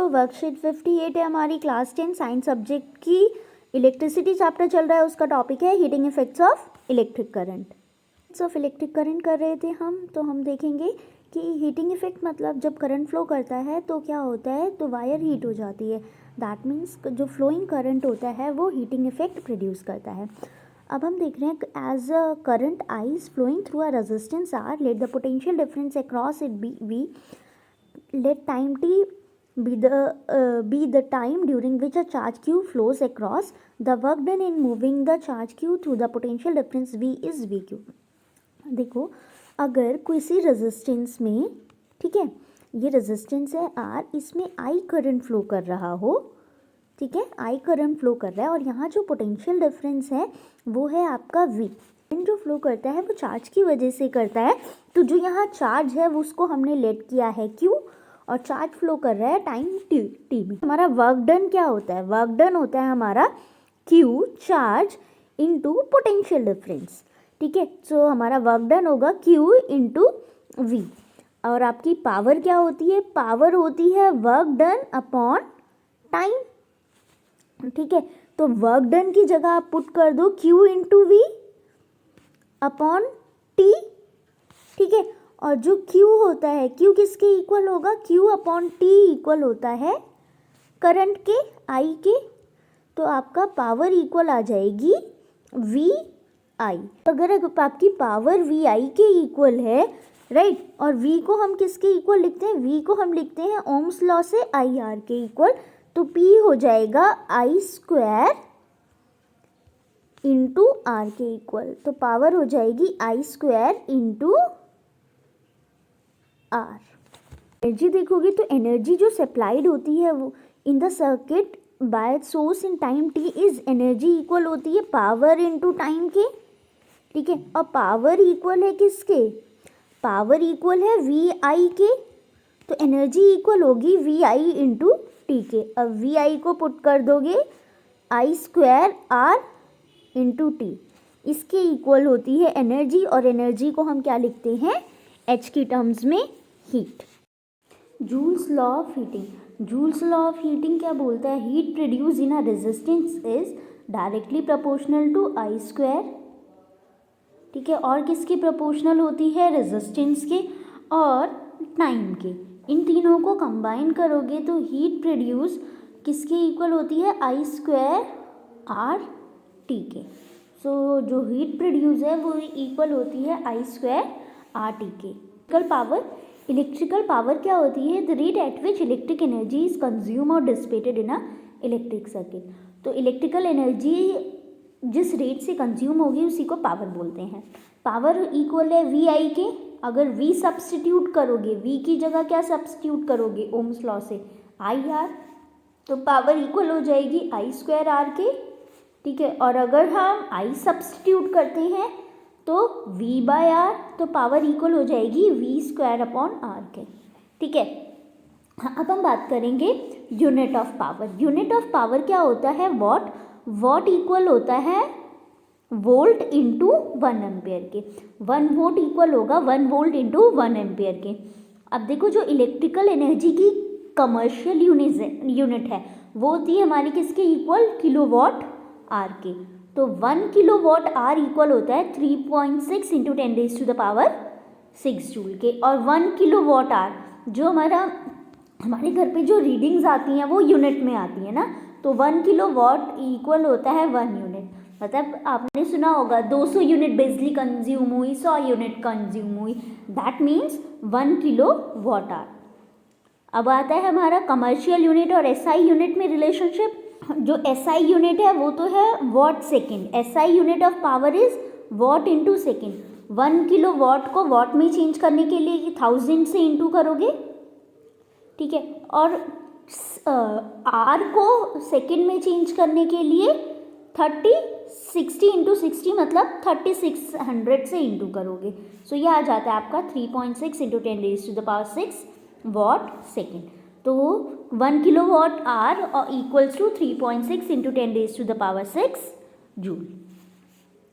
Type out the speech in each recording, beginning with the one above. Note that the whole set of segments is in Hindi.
वर्कशीट 58 है हमारी क्लास 10 साइंस सब्जेक्ट की। इलेक्ट्रिसिटी चैप्टर चल रहा है, उसका टॉपिक है heating effects of electric current. Of electric current कर रहे थे हम, तो हम देखेंगे कि हीटिंग इफेक्ट मतलब जब करंट फ्लो करता है तो क्या होता है, तो वायर हीट हो जाती है। दैट मीन्स जो फ्लोइंग करंट होता है वो हीटिंग इफेक्ट प्रोड्यूस करता है। अब हम देख रहे हैं as a current I is flowing through a resistance R, let the potential difference across it be V, let time t be the time during which a charge q flows across. The work done in moving the charge q through the potential difference v is vq. देखो, अगर किसी रेजिस्टेंस में, ठीक है, ये रेजिस्टेंस है r, इसमें I करंट फ्लो कर रहा हो, ठीक है, I करंट फ्लो कर रहा है और यहाँ जो पोटेंशियल डिफरेंस है वो है आपका v। जो फ्लो करता है वो चार्ज की वजह से करता है, तो जो यहाँ चार्ज है वो उसको हमने लेट किया है q और चार्ज फ्लो कर रहा है टाइम t में। हमारा वर्क डन क्या होता है, वर्क डन होता है हमारा q charge into potential difference, ठीक है। सो हमारा वर्क डन होगा q इनटू v। और आपकी पावर क्या होती है, पावर होती है वर्क डन अपॉन टाइम, ठीक है। तो वर्क डन की जगह आप पुट कर दो q into V upon T, ठीक है। और जो Q होता है, Q किसके इक्वल होगा, Q अपॉन टी इक्वल होता है करंट के, I के। तो आपका पावर इक्वल आ जाएगी वी आई। अगर आपकी पावर वी आई के इक्वल है, राइट, और V को हम किसके इक्वल लिखते हैं, V को हम लिखते हैं ओम्स लॉ से आई आर के इक्वल, तो P हो जाएगा आई स्क्वायर इंटू आर के इक्वल। तो पावर हो जाएगी I square into R. Energy देखोगे तो एनर्जी जो सप्लाइड होती है वो in the circuit by source in time T is energy equal होती है पावर इनटू टाइम के, ठीक है। और पावर इक्वल है किसके, पावर इक्वल है वी आई के, तो एनर्जी इक्वल होगी वी आई इंटू टी के। अब वी आई को पुट कर दोगे आई स्क्वायर आर इंटू टी, इसके इक्वल होती है एनर्जी, और एनर्जी को हम क्या लिखते हैं एच की टर्म्स में, heat. Joule's law of heating, Joule's law of heating क्या बोलता है, heat produce in a resistance is directly proportional to I square, ठीक है। और किसकी प्रोपोर्शनल होती है, रेजिस्टेंस के और टाइम के। इन तीनों को कंबाइन करोगे तो हीट प्रोड्यूस किसके इक्वल होती है, आई स्क्वायर आर टी के। सो जो हीट प्रोड्यूस है वो इक्वल होती है आई स्क्वायर आर टी के। इलेक्ट्रिकल पावर, इलेक्ट्रिकल पावर क्या होती है, the rate at which electric energy is consume और dissipated in a electric circuit. तो इलेक्ट्रिकल एनर्जी जिस रेट से कंज्यूम होगी उसी को पावर बोलते हैं। पावर इक्वल है वी आई के, अगर वी सब्सटीट्यूट करोगे, वी की जगह क्या सब्सटीट्यूट करोगे ओम्स लॉ से आई आर, तो पावर इक्वल हो जाएगी आई स्क्वायर आर के, ठीक है। और अगर हम आई सब्सटीट्यूट करते हैं तो v बाय आर, तो पावर इक्वल हो जाएगी v स्क्वायर अपॉन आर के, ठीक है। हाँ, अब हम बात करेंगे unit of power. Unit of power क्या होता है, वॉट, वॉट इक्वल होता है वोल्ट इंटू 1 एम्पियर के। 1 वोल्ट इक्वल होगा 1 वोल्ट इंटू 1 एम्पियर के। अब देखो जो इलेक्ट्रिकल एनर्जी की कमर्शियल यूनिट है वो होती है हमारी किसके इक्वल, किलोवाट आर के। तो 1 किलोवाट आर इक्वल होता है 3.6 into 10 raise to the power 6 joule के। और 1 किलोवाट आर जो हमारे घर पे जो रीडिंग्स आती हैं वो यूनिट में आती है ना, तो 1 किलोवाट इक्वल होता है 1 यूनिट। मतलब आपने सुना होगा 200 यूनिट बिजली कंज्यूम हुई, 100 यूनिट कंज्यूम हुई, दैट मीन्स 1 किलोवाट आर। अब आता है हमारा कमर्शियल यूनिट और एसआई यूनिट में रिलेशनशिप। जो एसआई यूनिट है वो तो है watt second, SI unit of power is what into second. 1 kilo watt को वॉट में चेंज करने के लिए 1000 से इंटू करोगे, ठीक है। और आर को सेकेंड में चेंज करने के लिए 60 इंटू 60 मतलब 3600 से इंटू करोगे। सो ये आ जाता है आपका 3.6 into 10 raise to the power 6 watt second. तो 1 kilowatt hour equals to 3.6 into 10 raise to the power 6 joule.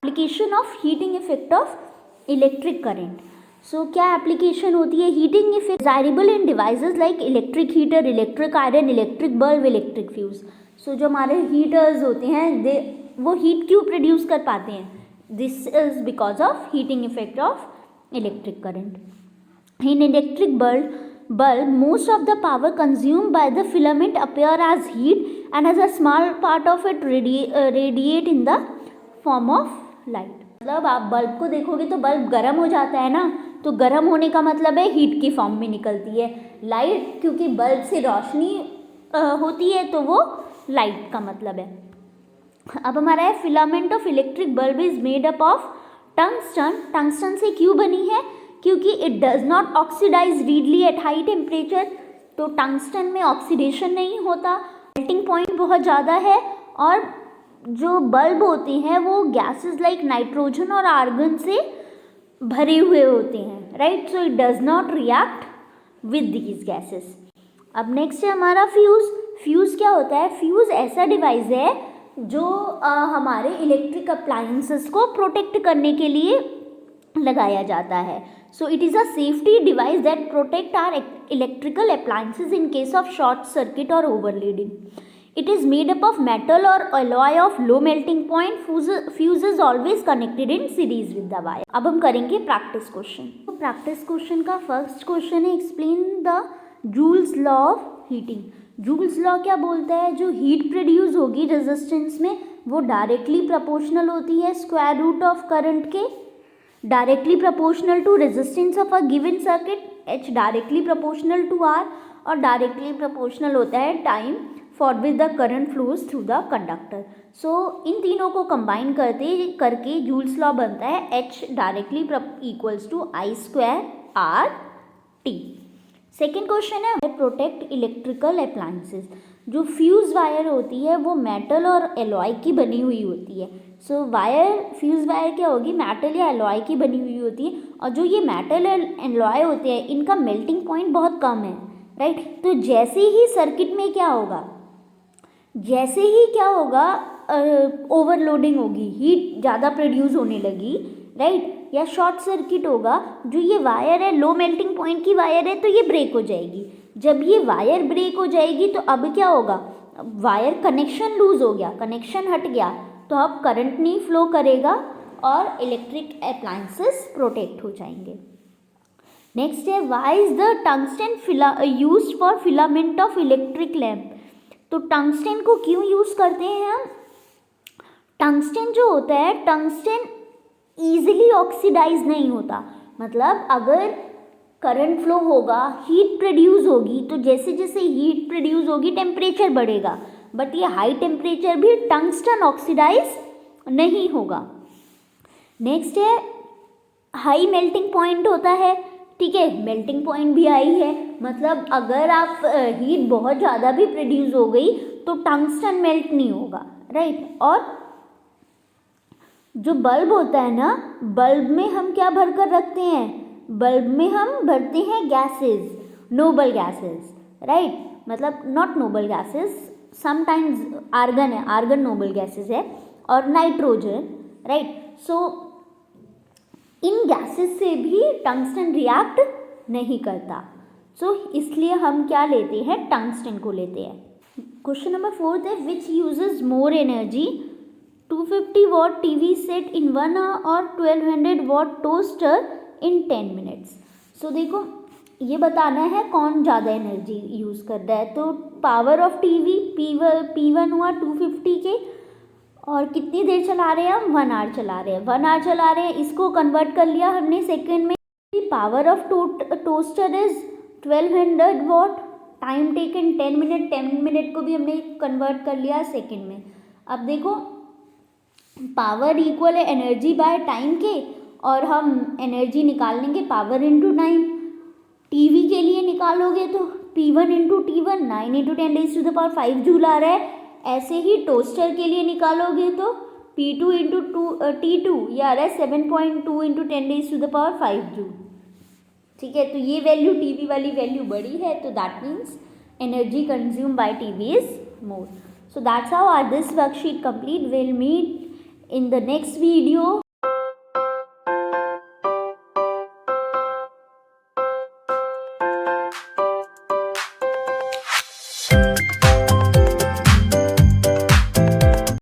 Application of heating effect of electric current. So क्या एप्लीकेशन होती है? Heating effect desirable in devices like electric heater, electric iron, electric bulb, electric fuse. So जो हमारे हीटर्स होते हैं वो हीट क्यों प्रोड्यूस कर पाते हैं? This is because of heating effect of electric current. In electric bulb, most of the power consumed by the filament appear as heat and as a small part of it radiate in the form of light। मतलब आप बल्ब को देखोगे तो बल्ब गर्म हो जाता है ना, तो गर्म होने का मतलब है हीट की फॉर्म में निकलती है। लाइट क्योंकि बल्ब से रोशनी होती है तो वो लाइट का मतलब है। अब हमारा है filament of electric bulb is made up of tungsten. Tungsten से क्यों बनी है? क्योंकि it does not oxidise readily at high temperature. तो टंगस्टन में ऑक्सीडेशन नहीं होता, मेल्टिंग पॉइंट बहुत ज़्यादा है, और जो बल्ब होते हैं वो गैसेस लाइक नाइट्रोजन और आर्गन से भरे हुए होते हैं, right. So it does not react with these gases. अब नेक्स्ट है हमारा फ्यूज़। फ्यूज़ क्या होता है? फ्यूज़ ऐसा डिवाइस है जो हमारे इलेक्ट्रिक अप्लायंसेस को प्रोटेक्ट करने के लिए लगाया जाता है। So it is a safety device that protect our electrical appliances in case of short circuit और overloading. It is made up of metal और alloy of low melting point. Fuse is always connected in series with the wire. अब हम करेंगे प्रैक्टिस क्वेश्चन। तो प्रैक्टिस क्वेश्चन का फर्स्ट क्वेश्चन है explain the Joule's law of heating. Joule's law क्या बोलता है? जो हीट प्रोड्यूस होगी रेजिस्टेंस में वो डायरेक्टली प्रोपोर्शनल होती है स्क्वायर रूट ऑफ करंट के, directly proportional to resistance of a given circuit, H directly proportional to R, और डायरेक्टली प्रोपोर्शनल होता है time for which the current flows through the conductor. So इन तीनों को कंबाइन करके जूल्स लॉ बनता है H directly equals to I square R T। Second question है प्रोटेक्ट इलेक्ट्रिकल अप्लायंसेस। जो फ्यूज़ वायर होती है वो मेटल और एलॉय की बनी हुई होती है। सो फ्यूज़ वायर क्या होगी? मेटल या एलॉय की बनी हुई होती है, और जो ये मेटल एलॉय होते हैं इनका मेल्टिंग पॉइंट बहुत कम है, राइट। तो जैसे ही सर्किट में क्या होगा, ओवरलोडिंग होगी, हीट ज़्यादा प्रोड्यूस होने लगी, राइट, या शॉर्ट सर्किट होगा, जो ये वायर है लो मेल्टिंग पॉइंट की वायर है तो ये ब्रेक हो जाएगी। जब ये वायर ब्रेक हो जाएगी तो अब क्या होगा? वायर कनेक्शन लूज हो गया, कनेक्शन हट गया, तो अब करंट नहीं फ्लो करेगा और इलेक्ट्रिक अप्लायंसेस प्रोटेक्ट हो जाएंगे। नेक्स्ट है why is the tungsten used for filament of electric lamp. तो टंगस्टन को क्यों यूज़ करते हैं हम? टंगस्टन जो होता है, टंगस्टन ईजिली ऑक्सीडाइज नहीं होता। मतलब अगर करंट फ्लो होगा, हीट प्रोड्यूस होगी, तो जैसे जैसे हीट प्रोड्यूस होगी टेम्परेचर बढ़ेगा, बट ये हाई टेम्परेचर भी टंगस्टन ऑक्सीडाइज नहीं होगा। नेक्स्ट है हाई मेल्टिंग पॉइंट होता है, ठीक है, मेल्टिंग पॉइंट भी हाई है, मतलब अगर आप हीट बहुत ज़्यादा भी प्रोड्यूस हो गई तो टंगस्टन मेल्ट नहीं होगा, राइट। और जो बल्ब होता है ना, बल्ब में हम क्या भर कर रखते हैं? बल्ब में हम भरते हैं गैसेस, नोबल गैसेस, राइट, मतलब not noble gases, sometimes argon है, आर्गन नोबल गैसेस है, और नाइट्रोजन, राइट। सो इन गैसेस से भी टंगस्टन रिएक्ट नहीं करता, सो इसलिए हम क्या लेते हैं? टंगस्टन को लेते हैं। क्वेश्चन नंबर 4 है which uses more energy, 250 watt TV set in 1 hour और 1200 watt toaster in 10 minutes। सो देखो ये बताना है कौन ज़्यादा एनर्जी यूज़ कर रहा है। तो पावर ऑफ टीवी P1 हुआ 250 के, और कितनी देर चला रहे हैं हम? 1 hour चला रहे हैं, 1 hour चला रहे हैं, इसको कन्वर्ट कर लिया हमने सेकेंड में। Power of toaster is 1200 watt, time taken 10 minute, 10 minute को भी हमने कन्वर्ट कर लिया सेकेंड में। अब देखो पावर इक्वल है एनर्जी बाय टाइम के, और हम एनर्जी निकाल लेंगे पावर इंटू टाइम। टीवी के लिए निकालोगे तो P1 into T1 9 into 10⁵ joule आ रहा है। ऐसे ही टोस्टर के लिए निकालोगे तो P2 इंटू T2 ये आ रहा है 7.2 इंटू 10⁵ जूल, ठीक है। तो ये वैल्यू टीवी वाली वैल्यू बड़ी है, तो that means energy consume by TV is more. So that's how this worksheet complete. We'll meet in the next video